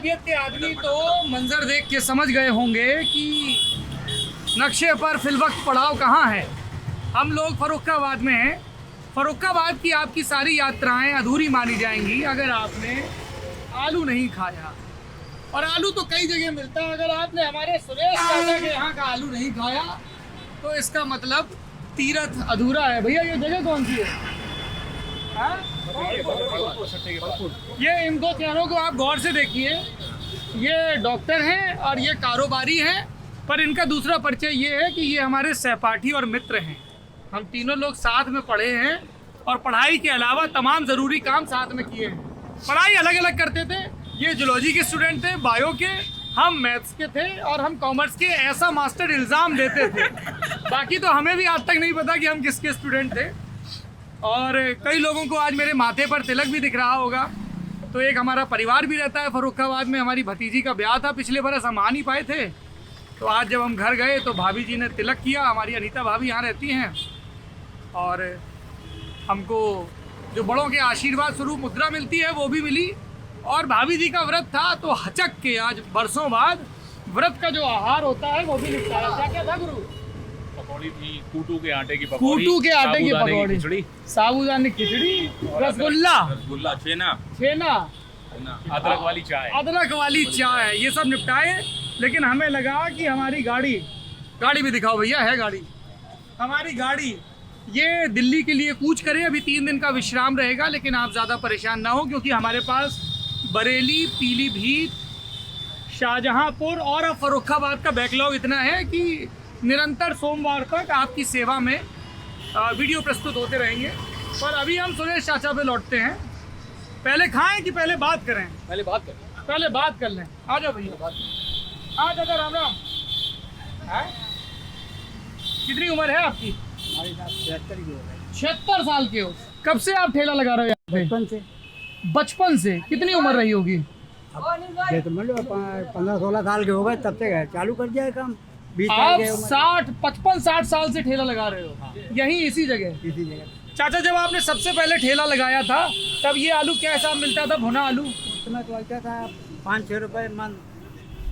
तबीयत के आदमी तो मंजर देख के समझ गए होंगे कि नक्शे पर फिलवक्त पड़ाव कहाँ है। हम लोग फर्रुखाबाद में हैं। फर्रुखाबाद की आपकी सारी यात्राएं अधूरी मानी जाएंगी अगर आपने आलू नहीं खाया। और आलू तो कई जगह मिलता है, अगर आपने हमारे सुरेश चाचा के यहाँ का आलू नहीं खाया तो इसका मतलब तीरथ अधूरा है। भैया ये जगह कौन सी है? ये इन दो चेहरों को आप गौर से देखिए, ये डॉक्टर हैं और ये कारोबारी हैं, पर इनका दूसरा परिचय ये है कि ये हमारे सहपाठी और मित्र हैं। हम तीनों लोग साथ में पढ़े हैं और पढ़ाई के अलावा तमाम ज़रूरी काम साथ में किए हैं। पढ़ाई अलग अलग करते थे, ये जूलॉजी के स्टूडेंट थे, बायो के, हम मैथ्स के थे और हम कॉमर्स के। ऐसा मास्टर इल्ज़ाम देते थे, बाकी तो हमें भी आज तक नहीं पता कि हम किसके स्टूडेंट थे। और कई लोगों को आज मेरे माथे पर तिलक भी दिख रहा होगा। तो एक हमारा परिवार भी रहता है फर्रुखाबाद में। हमारी भतीजी का ब्याह था पिछले बरस, हम आ नहीं पाए थे, तो आज जब हम घर गए तो भाभी जी ने तिलक किया। हमारी अनीता भाभी यहाँ रहती हैं और हमको जो बड़ों के आशीर्वाद स्वरूप मुद्रा मिलती है वो भी मिली। और भाभी जी का व्रत था तो हचक के आज बरसों बाद व्रत का जो आहार होता है वो भी निपटाया। क्या क्या था गुरु? पकौड़ी थी, कूटू के आटे की पकौड़ी, खिचड़ी, साबूदाने की खिचड़ी, रसगुल्ला, छेना, अदरक वाली चाय, ये सब निपटाए। लेकिन हमें लगा कि हमारी गाड़ी भी दिखाओ भैया, है गाड़ी, हमारी गाड़ी ये दिल्ली के लिए कूच करे। अभी 3 दिन का विश्राम रहेगा, लेकिन आप ज़्यादा परेशान ना हो क्योंकि हमारे पास बरेली, पीलीभीत, शाहजहांपुर और अब फर्रुखाबाद का बैकलॉग इतना है कि निरंतर सोमवार तक आपकी सेवा में वीडियो प्रस्तुत होते रहेंगे। पर अभी हम सुरेश चाचा पे लौटते हैं। पहले खाएं कि पहले बात करें? पहले बात कर लें। आ जाओ भैया, आ जाओ। राम राम। कितनी उम्र है आपकी? हमारे साथ 76 की हो गई। 76 साल के हो। कब से आप ठेला लगा रहे हो यहाँ पे? बचपन से। कितनी उम्र रही होगी? ये तो मतलब 15-16 साल के हो गए, तब से चालू कर दिया है काम। आप 55-60 साल से ठेला लगा रहे हो? हाँ। यहीं इसी जगह? चाचा जब आपने सबसे पहले ठेला लगाया था तब ये आलू क्या हिसाब मिलता था? भुना आलू उसमें तो आता था 5-6 रुपए मन।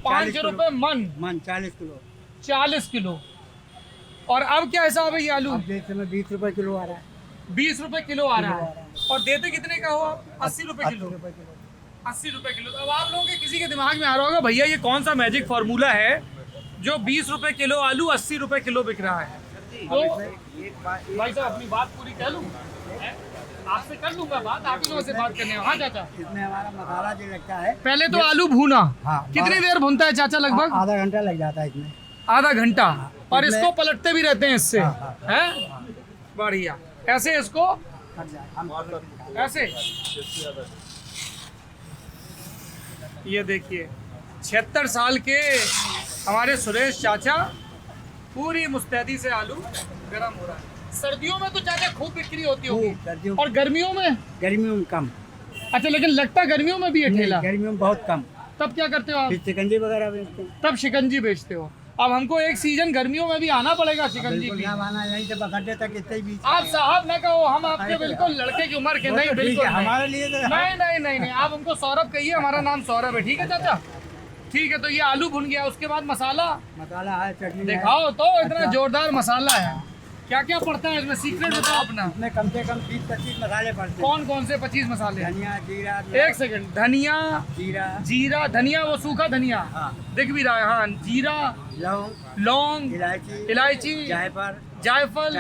5 रुपए मन 40 किलो। और अब क्या हिसाब है ये आलू? अब जैसे में 20 रुपए किलो आ रहा है। 20 रुपए किलो आ रहा है। और देते कितने का हो आप? 80 रुपए किलो। 80 रुपए किलो। तो अब आप लोगों के किसी के दिमाग में आ रहा होगा भैया ये कौन सा मैजिक फार्मूला है जो 20 रुपए किलो आलू 80 रुपए किलो बिक रहा है? तो भाई साहब अपनी बात पूरी कर लूँ, आपसे कर लूँगा बात, आप ही लोगों से बात करने। हाँ चाचा, इसमें हमारा मसाला जो लगता है, पहले तो आलू भूना। हाँ, कितनी देर भूनता है चाचा? लगभग आधा घंटा लग जाता है इसमें। आधा घंटा। और इसको पलटते भी रहते हैं इससे? है बढ़िया। ऐसे इसको ऐसे, ये देखिए 76 साल के हमारे सुरेश चाचा पूरी मुस्तैदी से आलू गरम हो रहा है। सर्दियों में तो चाचा खूब बिक्री होती होगी, और गर्मियों में कम। अच्छा, लेकिन लगता गर्मियों में भी है ठेला? गर्मियों में बहुत कम। तब क्या करते हो आप? शिकंजी वगैरह बेचते हैं। तब शिकंजी बेचते हो। अब हमको एक सीजन गर्मियों में भी आना पड़ेगा शिकंजी की। यहीं से बखड्डे तक इतने भी। आप साहब न कहो, हम आपके बिल्कुल लड़के की उम्र के नहीं, बिल्कुल हमारे लिए नहीं, आप हमको सौरभ कहिए, हमारा नाम सौरभ है। ठीक है चाचा? ठीक है। तो ये आलू भुन गया, उसके बाद मसाला है, चटनी दिखाओ तो। इतना जोरदार मसाला है, क्या क्या पड़ता है इसमें? सीक्रेट बताओ अपना। इसमें कम से कम 20-25 मसाले पड़ते हैं। कौन कौन से 25 मसाले? धनिया, जीरा। एक सेकंड, धनिया, जीरा, धनिया वो सूखा धनिया दिख भी रहा है। हाँ, जीरा, लौंग, इलायची, जायफल,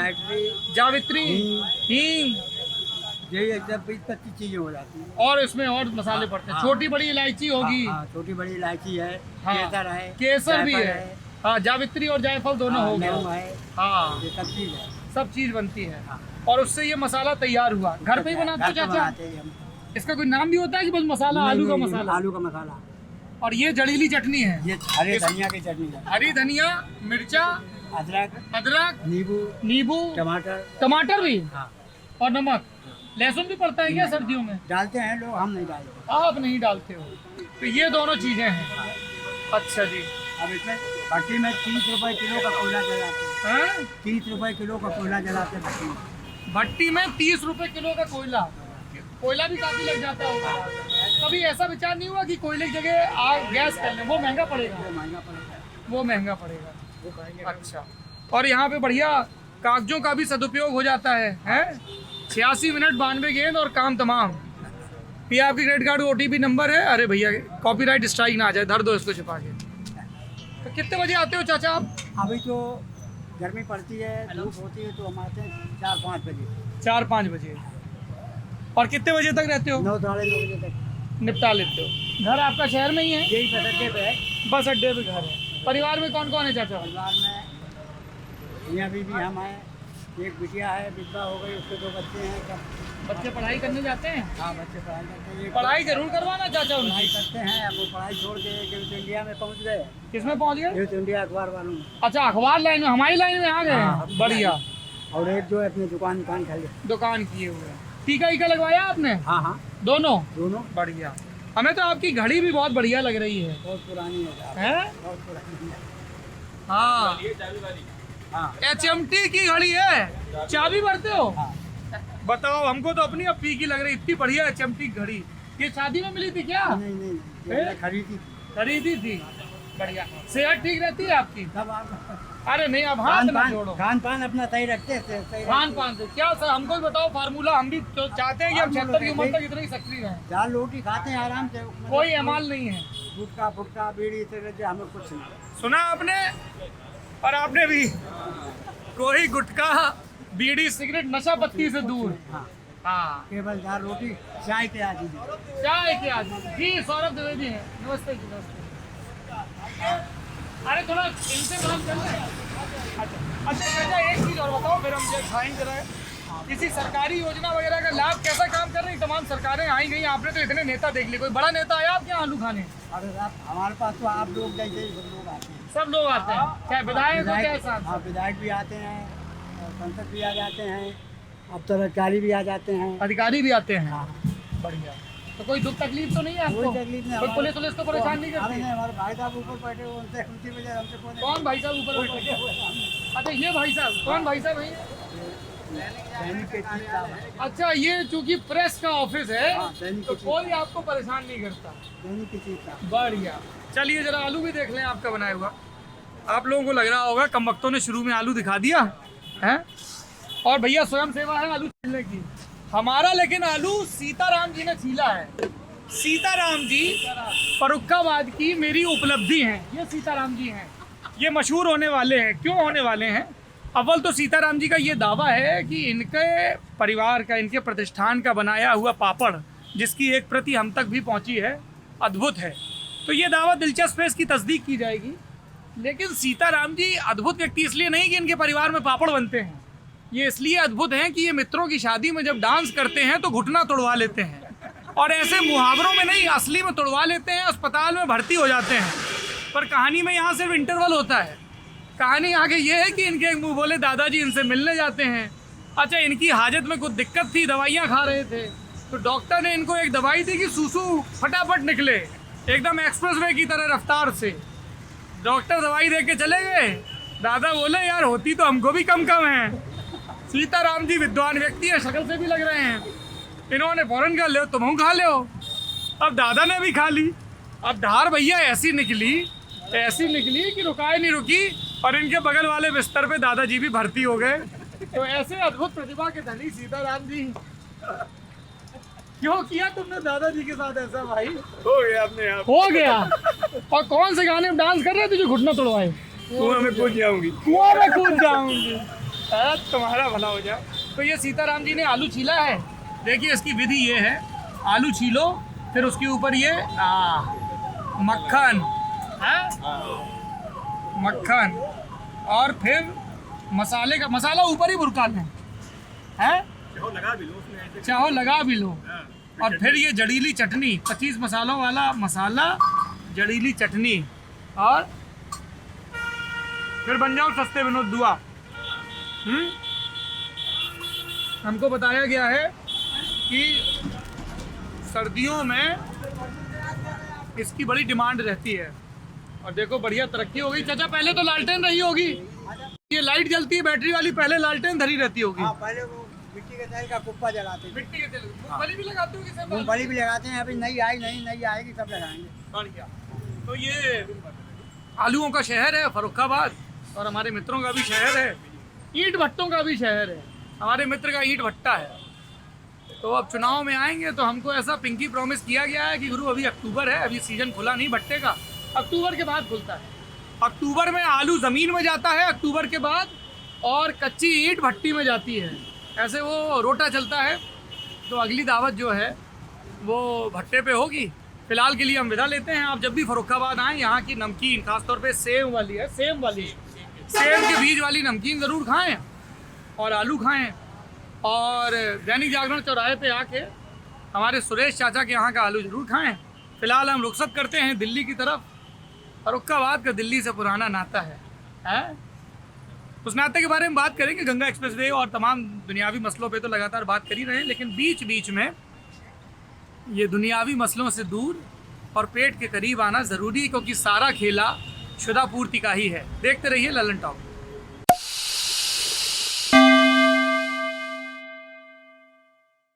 जावित्री, हींग, ये सब 20-25 चीजें हो जाती हैं। और इसमें और मसाले पड़ते हैं। छोटी बड़ी इलायची होगी। छोटी बड़ी इलायची है, केसर भी है। हाँ, जावित्री और जायफल दोनों हो गए। हाँ, ये सब चीज बनती है। और उससे ये मसाला तैयार हुआ। घर पे ही बनाते हो चाचा? इसका कोई नाम भी होता है कि बस मसाला? आलू का मसाला। आलू का मसाला। और ये जड़ीली चटनी है, ये हरी धनिया की चटनी है। हरी धनिया, मिर्चा, अदरक, नींबू, टमाटर भी, और नमक। लहसुन भी पड़ता है क्या सर्दियों में? डालते हैं लोग, हम नहीं डालते। आप नहीं डालते हो। तो ये दोनों चीजें हैं। अच्छा जी। अब इसमें भट्टी में 30 रुपए किलो का कोयला जलाते हैं। 30 रुपए किलो का कोयला जलाते हैं भट्टी में 30 रुपए किलो का कोयला भी काफी लग जाता होगा। कभी ऐसा विचार नहीं हुआ कि कोयले की जगह आग गैस कर लें? वो महंगा पड़ेगा। महंगा पड़ेगा। वो महंगा पड़ेगा। अच्छा, और यहाँ पे बढ़िया कागजों का भी सदुपयोग हो जाता है, हैं? 86 मिनट 92 गेंद और काम तमाम। ये आपकी क्रेडिट कार्ड OTP नंबर है। अरे भैया कॉपीराइट स्ट्राइक ना आ जाए, धर दो इसको छिपा के। तो कितने बजे आते हो चाचा आप? अभी तो गर्मी पड़ती है, धूप होती है, तो हम आते हैं 4-5 बजे। 4-5 बजे। और कितने बजे तक रहते हो? 9 साढ़े 9 बजे तक निपटा लेते हो। घर आपका शहर में ही है? यही बस अड्डे पे है। बस अड्डे पे घर है। परिवार में कौन कौन है चाचा? परिवार में मियाँ बीवी हम हैं, एक बिटिया है, विधवा हो गई, उसके 2 बच्चे हैं। सब बच्चे पढ़ाई करने जाते हैं? हाँ, बच्चे पढ़ाई करते हैं। पढ़ाई जरूर करवाना चाचा पढ़ाई उनकी। करते हैं। अब वो पढ़ाई छोड़ के यूथ इंडिया में पहुँच गए। किसमें पहुंच गए? यूथ इंडिया अखबार वालों में। अच्छा, अखबार लाइन में, हमारी लाइन में आ गए हाँ, हैं। बढ़िया। और एक जो है अपनी दुकान खाली। दुकान किए हुए हैं। टीका ईका लगवाया आपने? हाँ हाँ, दोनों? दोनों। बढ़िया। हमें तो आपकी घड़ी भी बहुत बढ़िया लग रही है। बहुत पुरानी है। हैं? बहुत पुरानी है। हाँ, हाँ HMT की घड़ी है। चाबी भरते हो? हाँ। बताओ, हमको तो अपनी अपी की लग रही, इतनी बढ़िया HMT घड़ी। ये शादी में मिली थी क्या? नहीं नहीं, ये मैंने खरीदी। खरीदी थी। बढ़िया। सेहत ठीक रहती है आपकी? सब आप अरे नहीं, अब हाथ ना जोड़ो। खान पान अपना सही रखते हैं। खान पान से क्या सर, हमको भी बताओ फार्मूला। हम भी तो चाहते हैं कि हम 76 की उम्र तक इतने ही सक्रिय रहें। दाल रोटी खाते हैं आराम से। कोई अमाल नहीं है। गुटखा फुटका बीड़ी सिगरेट हमें कुछ नहीं। सुना आपने? और आपने भी? कोई गुटखा बीड़ी सिगरेट नशा पत्ती से दूर। हाँ, हाँ, केवल दाल रोटी चाय के आदि। चाय के आदमी जी। सौरभ द्विवेदी हैं। नमस्ते जी। नमस्ते। अरे थोड़ा इनसे बात कर लें। अच्छा चाचा, एक चीज़ और बताओ, फिर हम खाएंगे जरा। किसी सरकारी योजना वगैरह का लाभ कैसा काम कर रही? तमाम सरकारें आई गई, आपने तो इतने नेता देख लिए, कोई बड़ा नेता आया आपके यहाँ आलू खाने? अरे आप हमारे पास तो आप लोग जैसे ही सब लोग आते हैं। सब लोग आते हैं, चाहे विधायक हो चाहे सांसद। हाँ, विधायक भी आते हैं, संसद भी आ जाते हैं, अब तो अधिकारी भी आ जाते हैं। अधिकारी भी आते हैं। हाँ, बढ़िया। तो कोई दुख तकलीफ तो नहीं है आपको? कोई तकलीफ नहीं। कोई पुलिस वुलिस तो परेशान नहीं अरे करती? नहीं, हमारे भाई साहब ऊपर बैठे हुए, उनसे उनकी वजह हमसे कौन भाई साहब ऊपर बैठे हैं? अच्छा, ये भाई साहब कौन भाई साहब है? दैनिक के चीफ साहब हैं। अच्छा, ये चूंकि प्रेस का ऑफिस है हाँ, दैनिक तो के कोई आपको परेशान नहीं करता। दैनिक के चीफ साहब। बढ़िया। चलिए जरा आलू भी देख लें आपका बनाया हुआ। आप लोगों को लग रहा होगा कम वक्तों ने शुरू में आलू दिखा दिया है। और भैया स्वयं सेवा है आलू छीलने की। हमारा लेकिन आलू सीताराम जी ने छीला है। सीताराम जी फर्रुखाबाद की मेरी उपलब्धि हैं। ये सीताराम जी हैं, ये मशहूर होने वाले हैं। क्यों होने वाले हैं? अव्वल तो सीताराम जी का ये दावा है कि इनके परिवार का, इनके प्रतिष्ठान का बनाया हुआ पापड़, जिसकी एक प्रति हम तक भी पहुंची है, अद्भुत है। तो ये दावा दिलचस्प है, इसकी तस्दीक की जाएगी। लेकिन सीताराम जी अद्भुत व्यक्ति इसलिए नहीं कि इनके परिवार में पापड़ बनते हैं, ये इसलिए अद्भुत हैं कि ये मित्रों की शादी में जब डांस करते हैं तो घुटना तोड़वा लेते हैं, और ऐसे मुहावरों में नहीं, असली में तोड़वा लेते हैं, अस्पताल में भर्ती हो जाते हैं। पर कहानी में यहाँ सिर्फ इंटरवल होता है। कहानी आगे ये है कि इनके मुँह बोले दादाजी इनसे मिलने जाते हैं। अच्छा, इनकी हाजत में कुछ दिक्कत थी, दवाइयाँ खा रहे थे, तो डॉक्टर ने इनको एक दवाई दी कि सूसू फटाफट निकले, एकदम एक्सप्रेसवे की तरह रफ्तार से। डॉक्टर दवाई दे के चले गए। दादा बोले यार होती तो हमको भी कम कम है। सीताराम जी विद्वान व्यक्ति है, शक्ल से भी लग रहे हैं। इन्होंने फौरन कहा ले तुम खा लो। अब दादा ने भी खा ली। अब धार भैया ऐसी निकली कि रुकाए नहीं रुकी, और इनके बगल वाले बिस्तर पे दादाजी भी भर्ती हो गए। तो ऐसे अद्भुत प्रतिभा के धनी सीताराम जी। क्यों किया तुमने दादाजी के साथ ऐसा भाई? हो गया अपने आप। हो गया। और कौन से गाने में डांस कर रहे थे जो घुटना तोड़वाए? कुआं में कूद जाऊंगी। कुआं में कूद जाऊंगी। तुम्हारा भला हो जाए। तो ये सीताराम जी ने आलू छीला है। देखिए इसकी विधि ये है, आलू छीलो, फिर उसके ऊपर ये मक्खन है, मक्खन, और फिर मसाला ऊपर ही बुरका लें, है चाहो लगा भी लो। और फिर ये जड़ीली चटनी, 25 मसालों वाला मसाला, जड़ीली चटनी, और फिर बन जाओ सस्ते विनोद दुआ। हमको बताया गया है कि सर्दियों में इसकी बड़ी डिमांड रहती है। और देखो बढ़िया तरक्की हो गई चाचा। पहले तो लालटेन रही होगी, ये लाइट जलती है बैटरी वाली, पहले लालटेन धरी रहती होगी। हाँ, पहले वो मिट्टी के तेल का कुप्पा जलाते हैं। मिट्टी के तेल मूंगफली भी लगाते हो कि सिर्फ मूंगफली भी लगाते हैं, अभी नई आएगी सब लगाएंगे। बढ़िया। तो ये आलूओं का शहर है फर्रुखाबाद और हमारे मित्रों का भी शहर है, ईंट भट्टों का भी शहर है। हमारे मित्र का ईंट भट्टा है। तो अब चुनाव में आएंगे तो हमको ऐसा पिंकी प्रॉमिस किया गया है कि गुरु अभी अक्टूबर है, अभी सीजन खुला नहीं भट्टे का, अक्टूबर के बाद खुलता है। अक्टूबर में आलू ज़मीन में जाता है अक्टूबर के बाद, और कच्ची ईंट भट्टी में जाती है। ऐसे वो रोटा चलता है। तो अगली दावत जो है वो भट्टे पे होगी। फिलहाल के लिए हम विदा लेते हैं। आप जब भी फर्रुखाबाद आएँ, यहाँ की नमकीन खासतौर पे सेम वाली है, सेम के बीज वाली नमकीन ज़रूर खाएं और आलू खाएं। और दैनिक जागरण चौराहे पे आके हमारे सुरेश चाचा के यहाँ का आलू ज़रूर खाएं। फिलहाल हम रुखसत करते हैं दिल्ली की तरफ। फर्रुखाबाद का दिल्ली से पुराना नाता है? उस नाते के बारे में बात करेंगे। गंगा एक्सप्रेसवे और तमाम दुनियावी मसलों पे तो लगातार बात कर ही रहे हैं, लेकिन बीच बीच में ये दुनियावी मसलों से दूर और पेट के करीब आना ज़रूरी है, क्योंकि सारा खेला शुदा पूर्ति का ही है। देखते रहिए ललन टॉक।